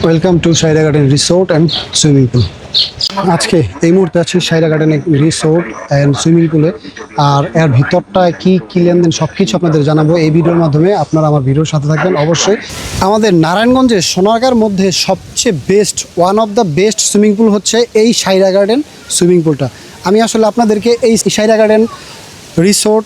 Welcome to Saira garden resort and swimming pool. আজকে এই মুহূর্তে আছে সাইরা গার্ডেন রিসোর্ট অ্যান্ড সুইমিং পুলে, আর এর ভিতরটায় কি লেনদেন সব কিছু আপনাদের জানাবো এই ভিডিওর মাধ্যমে। আপনারা আমার ভিডিওর সাথে থাকবেন অবশ্যই। আমাদের নারায়ণগঞ্জের সোনারগাঁর মধ্যে সবচেয়ে best, one of the best swimming pool হচ্ছে এই সাইরা গার্ডেন সুইমিং পুলটা। আমি আসলে আপনাদেরকে এই সাইরা গার্ডেন রিসোর্ট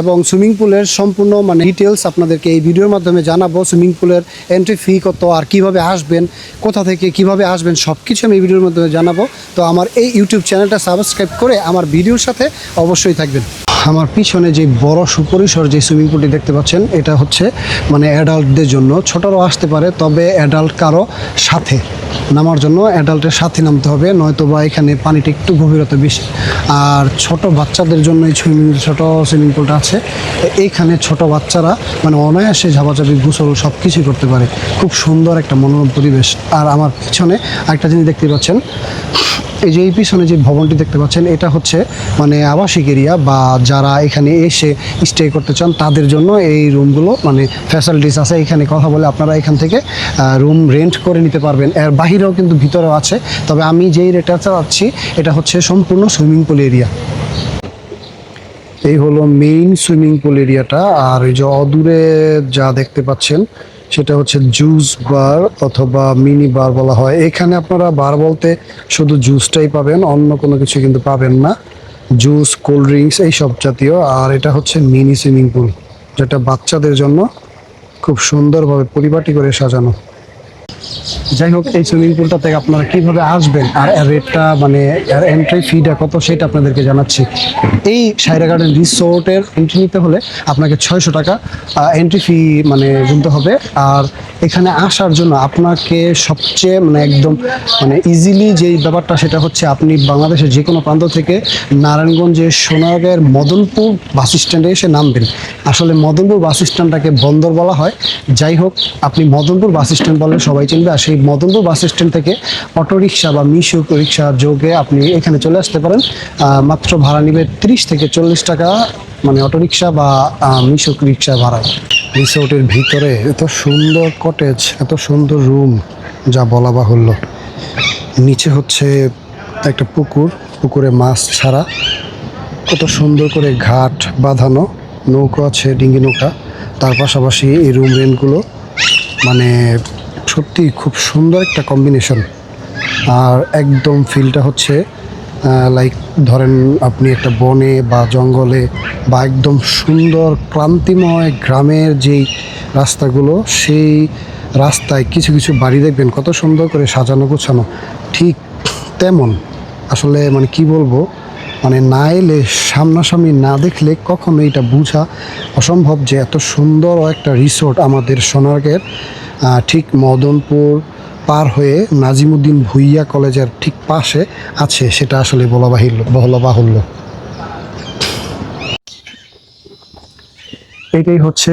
এবং সুইমিং পুলের সম্পূর্ণ ডিটেলস আপনাদেরকে এই ভিডিওর মাধ্যমে জানাবো। সুইমিং পুলের এন্ট্রি ফি কত, আর কিভাবে আসবেন, কোথা থেকে কিভাবে আসবেন, সব কিছু আমি এই ভিডিওর মাধ্যমে জানাবো। তো আমার এই ইউটিউব চ্যানেলটা সাবস্ক্রাইব করে আমার ভিডিওর সাথে অবশ্যই থাকবেন। আমার পিছনে যে বড় সুপরিসর যে সুইমিং পুলটি দেখতে পাচ্ছেন, এটা হচ্ছে অ্যাডাল্টদের জন্য। ছোটরাও আসতে পারে, তবে অ্যাডাল্ট কারো সাথে নামার জন্য অ্যাডাল্টের সাথে নামতে হবে, নয়তো বা এখানে পানিটা একটু গভীরতা বেশি। আর ছোট বাচ্চাদের জন্য এই ছোট সুইমিং পুলটা আছে। এইখানে ছোট বাচ্চারা অনায়াসে ঝাপাঝাপি, গোসল সব কিছুই করতে পারে। খুব সুন্দর একটা মনোরম পরিবেশ। আর আমার পিছনে আরেকটা জিনিস দেখতে পাচ্ছেন, এই যে এই পিছনে যে ভবনটি দেখতে পাচ্ছেন, এটা হচ্ছে আবাসিক এরিয়া, বা যারা এখানে এসে স্টে করতে চান তাদের জন্য এই রুমগুলো ফ্যাসিলিটিস আছে। এখানে কথা বলে আপনারা এখান থেকে রুম রেন্ট করে নিতে পারবেন। এর বাহিরেও কিন্তু ভিতরেও আছে, তবে আমি যেই রেটটা চাচ্ছি এটা হচ্ছে সম্পূর্ণ সুইমিং পুল এরিয়া। এই হলো মেইন সুইমিং পুল এরিয়াটা। আর এই যে অদূরে যা দেখতে পাচ্ছেন সেটা হচ্ছে জুস বার অথবা মিনি বার বলা হয়। এখানে আপনারা বার বলতে শুধু জুসটাই পাবেন, অন্য কোনো কিছু কিন্তু পাবেন না। জুস, কোল্ড ড্রিঙ্কস এইসব জাতীয়। আর এটা হচ্ছে মিনি সুইমিং পুল, যেটা বাচ্চাদের জন্য খুব সুন্দরভাবে পরিপাটি করে সাজানো। যাই হোক, এই সুইমিং পুলটা থেকে আপনারা কীভাবে আসবেন আর এর রেটটা এর এন্ট্রি ফিটা কত সেটা আপনাদেরকে জানাচ্ছি। এই সাইরা গার্ডেন রিসোর্টের এন্ট্রি নিতে হলে আপনাকে 600 টাকা এন্ট্রি ফি গুনতে হবে। আর এখানে আসার জন্য আপনাকে সবচেয়ে একদম ইজিলি যেই ব্যাপারটা, সেটা হচ্ছে আপনি বাংলাদেশের যে কোনো প্রান্ত থেকে নারায়ণগঞ্জের সোনারগাঁয়ের মদনপুর বাস স্ট্যান্ডে এসে নামবেন। আসলে মদনপুর বাস স্ট্যান্ডটাকে বন্দর বলা হয়। যাই হোক, আপনি মদনপুর বাস স্ট্যান্ড বললে সবাই চিনবে। আর সেই মদনপুর বাস স্ট্যান্ড থেকে অটোরিকশা বা মিশুক রিক্সা যোগে আপনি এখানে চলে আসতে পারেন। মাত্র ভাড়া নেবে 30 থেকে 40 টাকা, অটোরিকশা বা মিশুক রিক্সা ভাড়া। রিসোর্টের ভিতরে এত সুন্দর কটেজ, এত সুন্দর রুম, যা বলা বাহুল্য। নিচে হচ্ছে একটা পুকুরে মাছ ছাড়া, কত সুন্দর করে ঘাট বাঁধানো, নৌকা আছে, ডিঙ্গি নৌকা। তার পাশাপাশি এই রুম রেন্টগুলো সত্যি খুব সুন্দর একটা কম্বিনেশন। আর একদম ফিলটা হচ্ছে লাইক ধরেন আপনি একটা বনে বা জঙ্গলে, বা একদম সুন্দর ক্লান্তিময় গ্রামের যেই রাস্তাগুলো, সেই রাস্তায় কিছু কিছু বাড়ি দেখবেন কত সুন্দর করে সাজানো গোছানো। ঠিক তেমন আসলে কি বলবো, না এলে, সামনাসামনি না দেখলে কখনো এটা বোঝা অসম্ভব যে এত সুন্দর একটা রিসোর্ট আমাদের সোনারগাঁয়ের ঠিক মদনপুর পার হয়ে নাজিমুদ্দিন ভুইয়া কলেজের ঠিক পাশে আছে। সেটা আসলে বলা বাহুল্য। এটাই হচ্ছে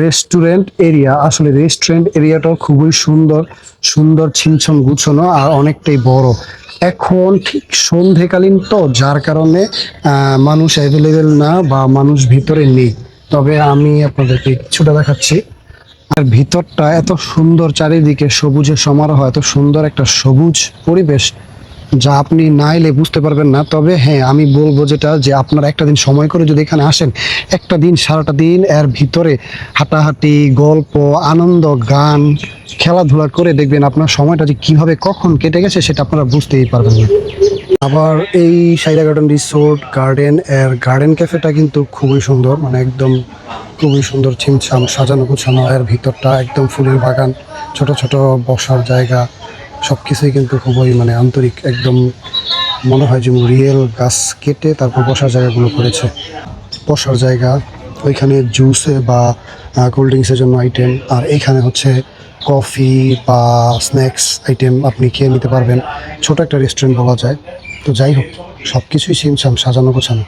রেস্টুরেন্ট এরিয়া। আসলে রেস্টুরেন্ট এরিয়াটাও খুবই সুন্দর ছিমছম গুছানো, আর অনেকটাই বড়। এখন ঠিক সন্ধেকালীন তো, যার কারণে মানুষ অ্যাভেলেবেল না, বা মানুষ ভিতরে নেই। তবে আমি আপনাদেরকে কিছুটা দেখাচ্ছি। আর ভিতরটা এত সুন্দর, চারিদিকে সবুজের সমারোহ, এত সুন্দর একটা সবুজ পরিবেশ, যা আপনি না এলে বুঝতে পারবেন না। তবে হ্যাঁ, আমি বলবো যেটা, যে আপনারা একটা দিন সময় করে যদি এখানে আসেন, একটা দিন, সারাটা দিন এর ভিতরে হাঁটাহাঁটি, গল্প, আনন্দ, গান, খেলাধুলা করে দেখবেন আপনার সময়টা যে কীভাবে কখন কেটে গেছে সেটা আপনারা বুঝতেই পারবেন না। আবার এই সাইরা গার্ডেন রিসোর্ট গার্ডেন ক্যাফেটা কিন্তু খুবই সুন্দর, একদম খুবই সুন্দর, ছিমছাম সাজানো গোছানো। এর ভিতরটা একদম ফুলের বাগান, ছোট ছোট বসার জায়গা, সব কিছুই কিন্তু খুবই আন্তরিক। একদম মনে হয় যে রিয়েল গাছ কেটে তারপর বসার জায়গাগুলো করেছে। বসার জায়গা, ওইখানে জুসে বা কোল্ড ড্রিঙ্কসের জন্য আইটেম, আর এইখানে হচ্ছে কফি বা স্ন্যাক্স আইটেম আপনি খেয়ে নিতে পারবেন। ছোট একটা রেস্টুরেন্ট বলা যায়। তো যাই হোক, সব কিছুই ছিমছাম সাজানো গোছানো।